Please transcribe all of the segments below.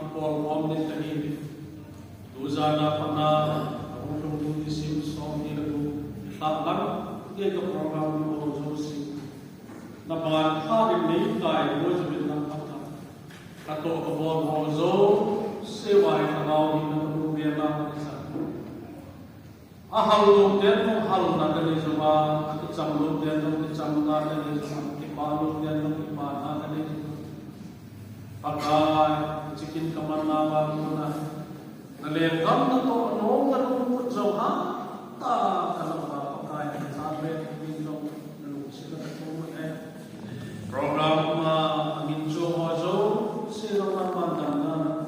Ipol din tadi duzana pana untuk disim som di lagu taklan dia ke program di Ozosi na pangan hari ni kai roz bilang kata kato kebon Ozo sewa kalau di lagu bilang kisah ahal lu dia hal na dari zaman kecam lu dia kecam na dari zaman kipalu dia kipana dari pakai cikin kemana banguna nalengkam na to anong nalungkot sa ta kalau pakai sampai minum sila to program minjo mojo sila mamandana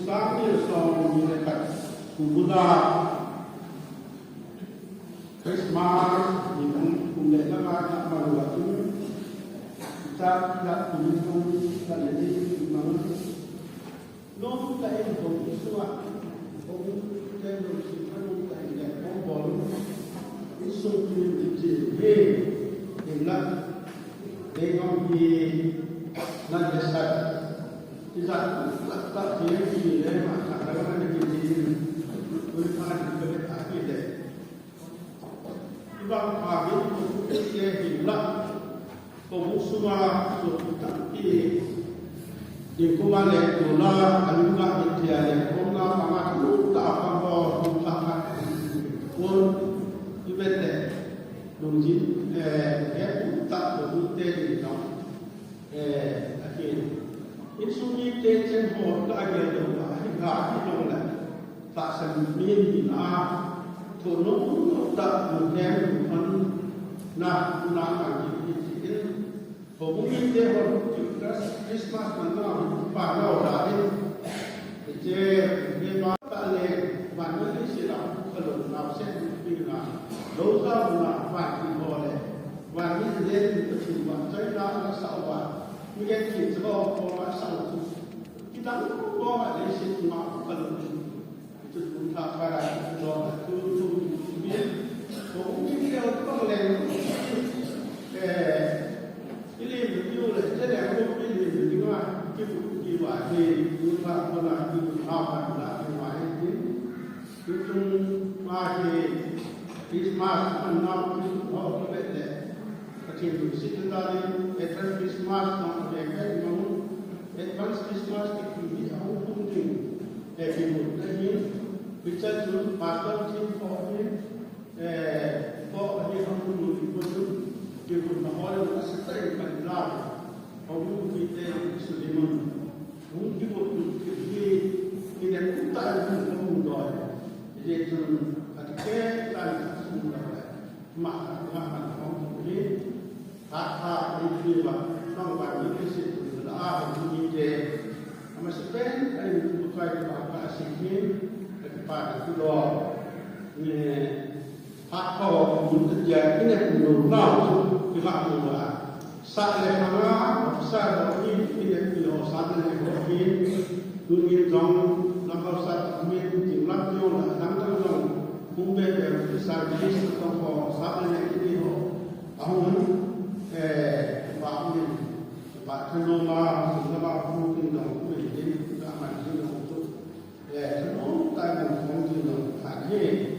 sáng như song như là cách Buddha Christmas những cùng lễ các bạn đã vào được chúng ta đã cùng nhau đã để đi mà nó tại một số ạ cũng trên một sự phát triển tại để có bốn cái số tiền chỉ về để làm để không bị làm để sai thì ra ta chỉ là gì đấy mà khả năng là cái gì tôi phải cái cái đấy vâng và cái hình lặng của một số số các cái điều công an này của nó anh đã nhận tiền này cũng là mà chúng ta không có chúng ta phải quân như vậy này đồng chí cái chúng ta của chúng ta thì nó cái những số như tên trên hồ đã gây được hình ảnh cái đó là ta sẽ miên thì là thủ nó đặt một cái phần là cái gì hồ cũng như thế hồ Christmas mình nó và nó đã đi chế cái đó ta lên và nó cái sự đó cái lúc nào sẽ như là đấu ra là vài cái hồ này và như thế thì cái chuyện mà chơi ra nó sao và như cái chuyện đó có sao cái đó có phải để sự mà cái lúc chúng ta phải là đó là cứ biết cũng như theo con lên cái liềm như là cái đẹp không cái liềm như là cái vụ gì vậy thì chúng ta có là cái học hành là cái ngoại tiếng chung qua thì Christmas mình năm chúng họ có biết đấy thì chúng sinh ra đi Advent Christmas nó để cái nó Advent Christmas thì cũng biết ông cũng chừng để vì một cái gì vì chân chúng bà con trên phố ấy có ở đây không có người quân chúng điều mà hỏi là sẽ tay mình ra ông cũng bị xử lý mình cũng cái một cái đẹp cũng tại mình không muốn đòi để cho cái tại không đòi mà không có biết thà đi mà trong bài những cái sự đã không như thế mà sẽ đến anh cũng phải là sự kiến cái bài cái đó atau terjadi yang berulang pihak mula saat lama saat ini tidak bilo saat ini dunia jom nakal saat ini jumlah jumlah tanggal jom mungkin besar jenis atau saat ini ahun bahkan bahkan nama nama mungkin jom ini aman jom untuk semua tanggal mungkin jom lagi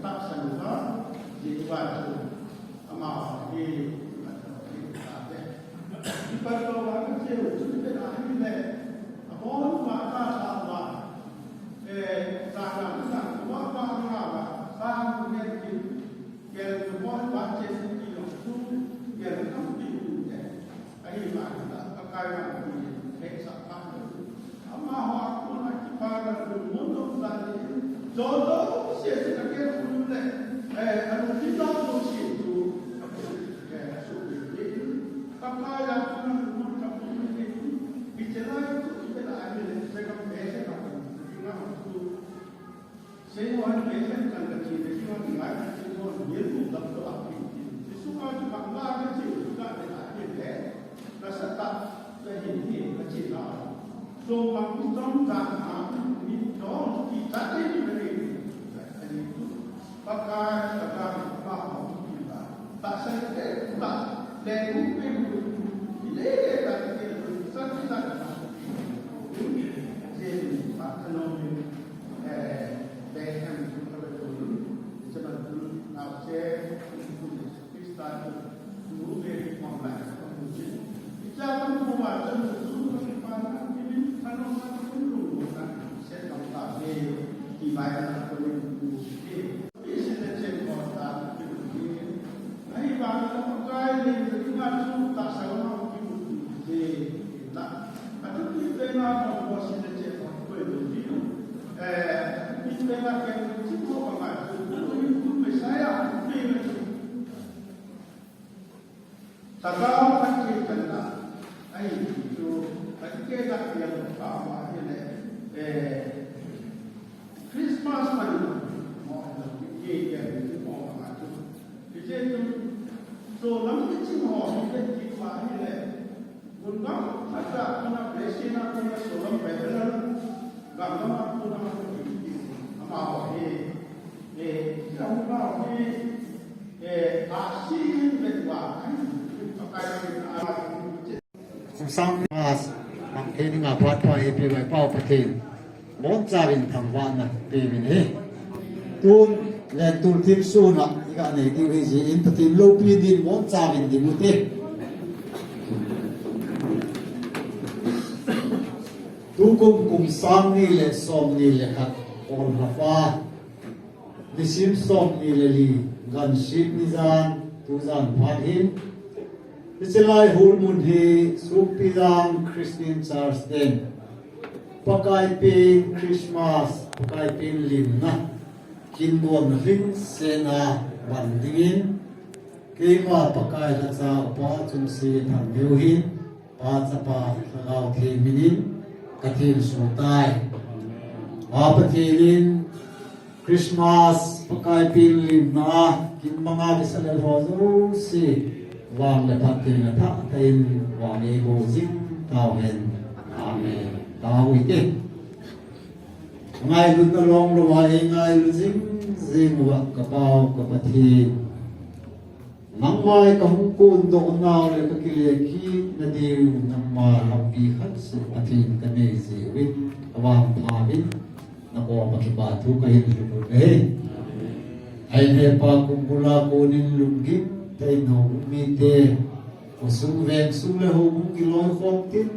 tak sangka dibuat amal di pada orang kecil sudah akhirnya mohon maaf sahabat sahabat maaf sahabat yang mohon baca di waktu yang kamu akhirnya pakaian di sahabat amal aku nak pada untuk tadi jodoh siapa anu kita mesti itu apa yang pernah kamu itu bicara itu kita ada saya biasa kamu itu saya orang biasa kan kecil jadi orang lain itu orang dia bukan berarti semua itu bangga kecil juga ada ada rasa tak sehingga kecil lah so kamu jangan ini dong kita ini pakai apa kita tak saya tak dan mungkin ini tak kita tak jadi pakai nomi dengan kalau dulu seperti apa kita dulu dari online jangan buat dulu pada ini kalau dulu kan saya tak dibayar oleh Tagaw at kikanda ay ito at kaya yung kama Christmas pa yun mo kaya mo mga ito so namin si mo hindi pa nila bunga at na blessing na kung solang better gagawin ko na ama isang ba asin betwa sang mas ang kini nga patwa epi vai pau patin mon charin thangwa na pevin he tun len tul tim su na iga ne ki wi ji in patin lo pi din mon charin di mute tu kum sang ni le som ni le khat on rafa ni sim som ni le li gan ship ni zan tu zan phahin Nisilai hulmun hi supidang Christian Church den pakai pin Christmas pakai pin lim na kinbuam ring sena bandingin kema pakai latsa pa chumsi tham deuhin pa chapa lao the minin kathil sutai apathilin Christmas pakai pin lim na kin mga bisalal ho si Wang le patin le tak tain wang e bo jing tao hen amen tao ite ngai lu na long lo wa e ngai lu jing wa ka pau ka pathi nang mai ka hung kun do na le ka kile ki na diu nang ma lampi khat se pathi ka ne ji wit awam pha wit na ko ma ki ba thu ka hin lu he ai ne pa kumbula ko nin lungin tay no mi te o sung ven sung le ho mung ki loi khom tin